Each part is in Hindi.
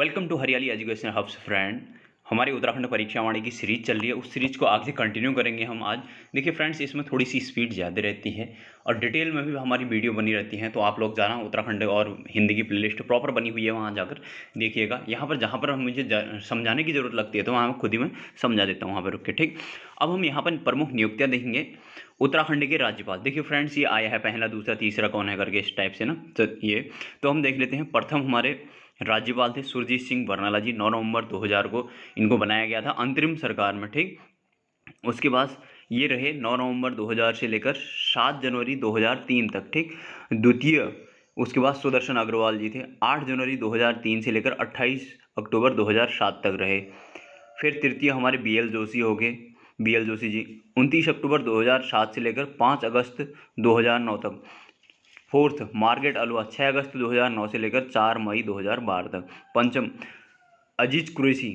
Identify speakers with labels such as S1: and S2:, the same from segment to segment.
S1: वेलकम टू हरियाली एजुकेशन हब्स फ्रेंड। हमारी उत्तराखंड परीक्षा वाणी की सीरीज चल रही है, उस सीरीज को आगे कंटिन्यू करेंगे हम आज। देखिए फ्रेंड्स, इसमें थोड़ी सी स्पीड ज़्यादा रहती है और डिटेल में भी हमारी वीडियो बनी रहती है, तो आप लोग जाना उत्तराखंड और हिंदी की प्लेलिस्ट प्रॉपर बनी हुई है, वहाँ जाकर देखिएगा। यहाँ पर जहाँ पर मुझे समझाने की ज़रूरत लगती है तो वहाँ खुद ही मैं समझा देता हूँ, वहाँ पर रुक के। ठीक, अब हम यहाँ पर प्रमुख नियुक्तियाँ देखेंगे उत्तराखंड के राज्यपाल। देखिए फ्रेंड्स, ये आया है पहला, दूसरा, तीसरा कौन है करके इस टाइप से ना, तो हम देख लेते हैं। प्रथम हमारे राज्यपाल थे सुरजीत सिंह बरनाला जी। 9 नवंबर 2000 को इनको बनाया गया था अंतरिम सरकार में। ठीक, उसके बाद ये रहे 9 नवंबर 2000 से लेकर 7 जनवरी 2003 तक। ठीक, द्वितीय उसके बाद सुदर्शन अग्रवाल जी थे, 8 जनवरी 2003 से लेकर 28 अक्टूबर 2007 तक रहे। फिर तृतीय हमारे BL जोशी हो गए, BL जोशी जी 29 अक्टूबर 2007 से लेकर 5 अगस्त 2009 तक। फोर्थ मार्गरेट अलवा 6 अगस्त 2009 से लेकर 4 मई 2012 तक। पंचम अजीज कुरैशी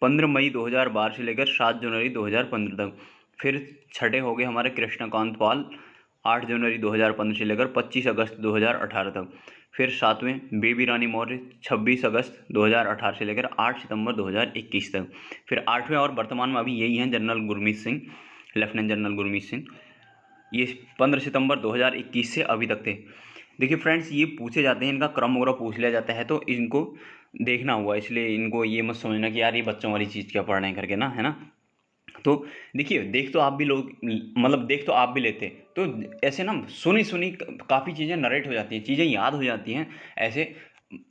S1: 15 मई 2012 से लेकर 7 जनवरी 2015 तक। फिर छठे हो गए हमारे कृष्णकांत पाल, 8 जनवरी 2015 से लेकर 25 अगस्त 2018 तक। फिर सातवें बेबी रानी मौर्य 26 अगस्त 2018 से लेकर 8 सितंबर 2021 तक। फिर आठवें और वर्तमान में अभी यही हैं general Gurmeet Singh, lieutenant general Gurmeet Singh, ये 15 सितंबर 2021 से अभी तक थे। देखिए फ्रेंड्स, ये पूछे जाते हैं, इनका क्रम वगैरह पूछ लिया जाता है, तो इनको देखना हुआ, इसलिए इनको ये मत समझना कि यार ये बच्चों वाली चीज़ क्या पढ़ रहे हैं करके ना, है ना। तो देखिए, देख तो आप भी लोग, मतलब देख तो आप भी लेते, तो ऐसे ना सुनी सुनी काफ़ी चीज़ें नरेट हो जाती हैं, चीज़ें याद हो जाती हैं ऐसे।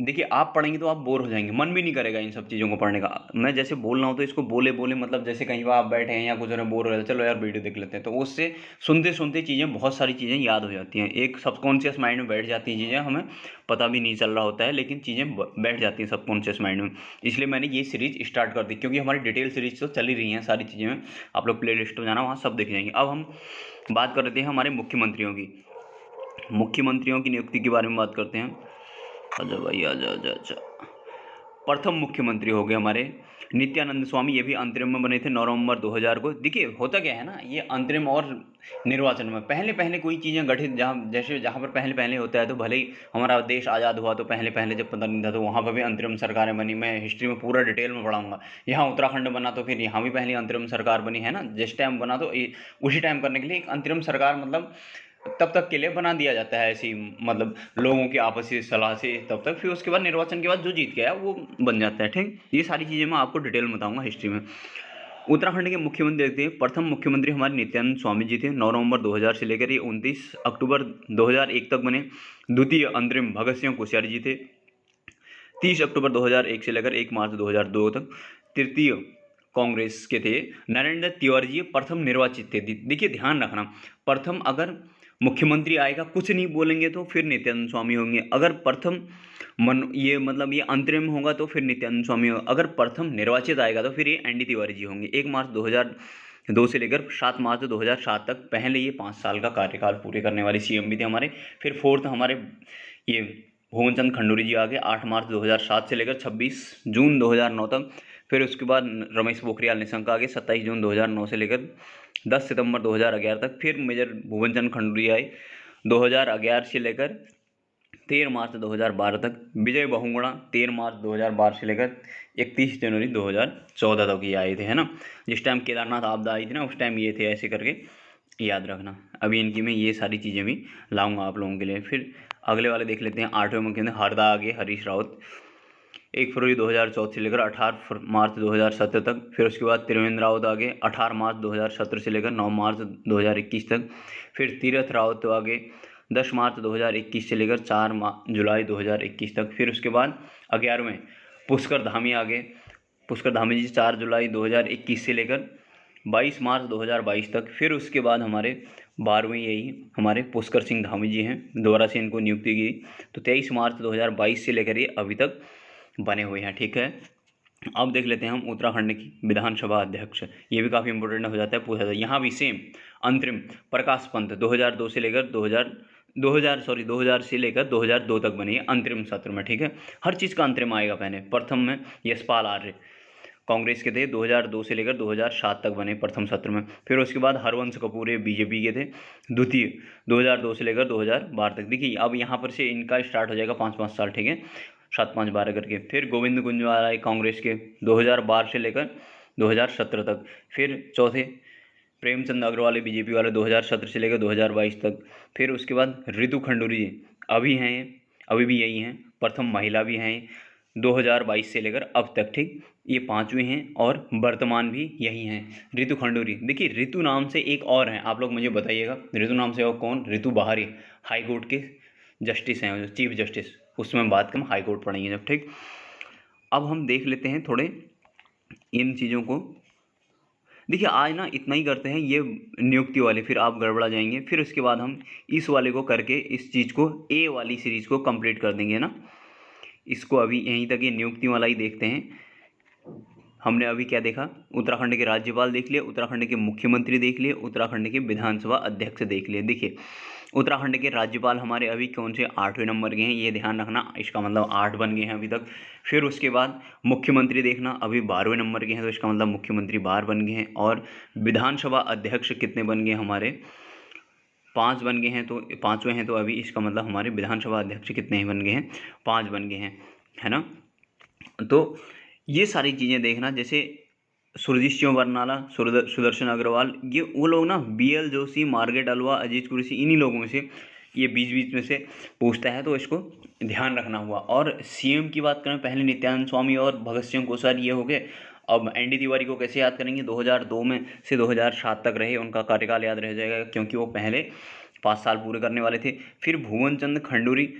S1: देखिए, आप पढ़ेंगे तो आप बोर हो जाएंगे, मन भी नहीं करेगा इन सब चीज़ों को पढ़ने का। मैं जैसे बोल रहा हूँ तो इसको बोले बोले, मतलब जैसे कहीं पर आप बैठे हैं या कुछ रहे बोर हो रहे हैं, चलो यार वीडियो देख लेते हैं, तो उससे सुनते सुनते चीज़ें, बहुत सारी चीज़ें याद हो जाती हैं, एक सबकॉन्शियस माइंड में बैठ जाती हैं चीज़ें, हमें पता भी नहीं चल रहा होता है, लेकिन चीज़ें बैठ जाती हैं सबकॉन्शियस माइंड में। इसलिए मैंने ये सीरीज स्टार्ट कर दी, क्योंकि हमारी डिटेल सीरीज तो चल ही रही हैं सारी चीज़ें में। आप लोग प्ले लिस्ट में जाना, वहाँ सब देख जाएंगे। अब हम बात कर लेते हैं हमारे मुख्यमंत्रियों की। मुख्यमंत्रियों की नियुक्ति के बारे में बात करते हैं। आजा भाई, आजा आजा आजा। प्रथम मुख्यमंत्री हो गए हमारे नित्यानंद स्वामी, ये भी अंतरिम में बने थे 9 नवंबर 2000 को। देखिए होता क्या है ना, ये अंतरिम और निर्वाचन में पहले पहले कोई चीज़ें गठित, जहाँ पर पहले पहले होता है, तो भले ही हमारा देश आज़ाद हुआ तो पहले पहले जब पता नहीं था तो वहाँ पर भी अंतरिम सरकारें बनी। मैं हिस्ट्री में पूरा डिटेल में पढ़ाऊंगा। यहाँ उत्तराखंड बना तो फिर यहाँ भी पहले अंतरिम सरकार बनी, है ना। जिस टाइम बना तो उसी टाइम करने के लिए एक अंतरिम सरकार, मतलब तब तक के लिए बना दिया जाता है, ऐसी मतलब लोगों की आपसी सलाह से तब तक। फिर उसके बाद निर्वाचन के बाद जो जीत गया वो बन जाता है। ठीक, ये सारी चीज़ें मैं आपको डिटेल में बताऊंगा हिस्ट्री में। उत्तराखंड के मुख्यमंत्री देखते हैं। प्रथम मुख्यमंत्री हमारे नित्यानंद स्वामी जी थे, 9 नवंबर 2000 से लेकर ये 29 अक्टूबर 2001 तक बने। द्वितीय अंतरिम भगत सिंह कोश्यारी जी थे, 30 अक्टूबर 2001 से लेकर 1 मार्च 2002 तक। तृतीय कांग्रेस के थे नरेंद्र तिवारी जी, प्रथम निर्वाचित थे। देखिए ध्यान रखना, प्रथम अगर मुख्यमंत्री आएगा, कुछ नहीं बोलेंगे तो फिर नित्यानंद स्वामी होंगे। अगर प्रथम ये मतलब ये अंतरिम होगा तो फिर नित्यानंद स्वामी होगा। अगर प्रथम निर्वाचित आएगा तो फिर ये ND तिवारी जी होंगे। 1 मार्च 2002 से लेकर 7 मार्च 2007 तक। पहले ये 5 साल का कार्यकाल पूरे करने वाले CM भी थे हमारे। फिर फोर्थ हमारे ये भुवन चंद खंडूरी जी आ गए, 8 मार्च 2007 से लेकर 26 जून 2009 तक। फिर उसके बाद रमेश पोखरियाल निशंक आ गए, 27 जून 2009 से लेकर 10 सितंबर 2011 तक। फिर मेजर भुवन चंद खंडूरी आए 2011 से लेकर 13 मार्च 2012 तक। विजय बहुगुणा 13 मार्च 2012 से लेकर 31 जनवरी 2014 तक ये आए थे, है ना। जिस टाइम केदारनाथ आपदा आई थी ना, उस टाइम ये थे, ऐसे करके याद रखना। अभी इनकी मैं ये सारी चीज़ें भी लाऊंगा आप लोगों के लिए। फिर अगले वाले देख लेते हैं। 8वें मुख्यमंत्री हरदा आगे हरीश रावत, 1 फरवरी 2014 से लेकर 18 मार्च 2017 तक। फिर उसके बाद त्रिवेंद्र रावत आगे, 18 मार्च 2017 से लेकर 9 मार्च 2021 तक। फिर तीरथ रावत आगे, 10 मार्च 2021 से लेकर 4 जुलाई 2021 तक। फिर उसके बाद 11वें पुष्कर धामी आगे, पुष्कर धामी जी 4 जुलाई 2021 से लेकर 22 मार्च 2022 तक। फिर उसके बाद हमारे 12वें यही हमारे पुष्कर सिंह धामी जी हैं, दोबारा से इनको नियुक्ति की, तो 23 मार्च 2022 से लेकर ये अभी तक बने हुए हैं। ठीक है, अब देख लेते हैं हम उत्तराखंड की विधानसभा अध्यक्ष। ये भी काफ़ी इंपॉर्टेंट हो जाता है, पूछा जाता है। यहाँ भी सेम अंतरिम प्रकाश पंत 2002 से लेकर 2000 से लेकर 2002 तक बनी है अंतरिम सत्र में। ठीक है, हर चीज़ का अंतरिम आएगा। पहले प्रथम में यशपाल आर्य कांग्रेस के थे, 2002 से लेकर 2007 तक बने प्रथम सत्र में। फिर उसके बाद हरवंश कपूर ये BJP के थे, द्वितीय 2002 से लेकर 2012 तक। देखिए अब यहाँ पर से इनका स्टार्ट हो जाएगा 5-5 साल। ठीक है, 7-5-12 करके। फिर गोविंद गुंजवाल आए कांग्रेस के 2012 से लेकर 2017 तक। फिर चौथे प्रेमचंद अग्रवाल बीजेपी वाले 2017 से लेकर 2022 तक। फिर उसके बाद रितु खंडूरी जी अभी हैं, अभी भी यही हैं, प्रथम महिला भी हैं 2022 से लेकर अब तक, ठीक। ये 5वें हैं और वर्तमान भी यही हैं रितु खंडूरी। देखिए रितु नाम से एक और हैं, आप लोग मुझे बताइएगा रितु नाम से और कौन? रितु बहारी हाई कोर्ट के जस्टिस हैं, चीफ जस्टिस, उसमें बात कम हाई कोर्ट पढ़ेंगे जब, ठीक। अब हम देख लेते हैं थोड़े इन चीज़ों को। देखिए आज ना इतना ही करते हैं ये नियुक्ति वाले, फिर आप गड़बड़ा जाएंगे। फिर उसके बाद हम इस वाले को करके इस चीज़ को ए वाली सीरीज को कंप्लीट कर देंगे ना। इसको अभी यहीं तक ये नियुक्ति वाला ही देखते हैं। हमने अभी क्या देखा? उत्तराखंड के राज्यपाल देख लिए, उत्तराखंड के मुख्यमंत्री देख लिए, उत्तराखंड के विधानसभा अध्यक्ष देख लिए। देखिए उत्तराखंड के राज्यपाल हमारे अभी कौन से? 8वें नंबर के हैं, ये ध्यान रखना, इसका मतलब 8 बन गए हैं अभी तक। फिर उसके बाद मुख्यमंत्री देखना, अभी 12वें नंबर के हैं, तो इसका मतलब मुख्यमंत्री 12 बन गए हैं। और विधानसभा अध्यक्ष कितने बन गए हमारे? 5 बन गए हैं, तो 5वें हैं, तो अभी इसका मतलब हमारे विधानसभा अध्यक्ष कितने ही बन गए हैं? 5 बन गए हैं, है ना। तो ये सारी चीज़ें देखना, जैसे सुरजीत सिंह बरनाला, सुदर्शन अग्रवाल, ये वो लोग ना BL Joshi, Margaret Alva, Ajit Qureshi, इन्हीं लोगों में से ये बीच बीच में से पूछता है, तो इसको ध्यान रखना हुआ। और CM की बात करें, पहले नित्यानंद स्वामी और भगत सिंह कोश्यारी ये हो गए। अब ND तिवारी को कैसे याद करेंगे? 2002 में से 2007 तक रहे, उनका कार्यकाल याद रह जाएगा क्योंकि वो पहले 5 साल पूरे करने वाले थे। फिर भुवन चंद्र खंडूरी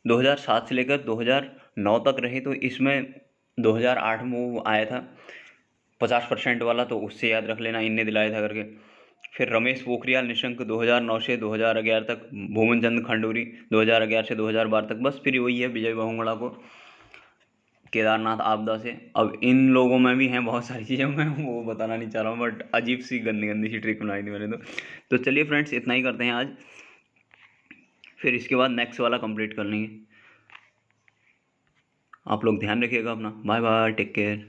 S1: 2007 से लेकर 2009 तक रहे, तो इसमें 2008 में वो आया था 50% वाला, तो उससे याद रख लेना, इनने दिलाया था करके। फिर रमेश पोखरियाल निशंक 2009 से 2011 तक, भुवन चंद्र खंडूरी 2011 से 2012 तक। बस फिर वही है विजय बहुगुणा को केदारनाथ आपदा से। अब इन लोगों में भी हैं बहुत सारी चीज़ें, मैं वो बताना नहीं चाह रहा हूँ, बट अजीब सी गंदी गंदी सी ट्रिक बनाई थी मैंने तो चलिए फ्रेंड्स इतना ही करते हैं आज, फिर इसके बाद नेक्स्ट वाला कंप्लीट कर लेंगे। आप लोग ध्यान रखिएगा अपना, बाय बाय, टेक केयर।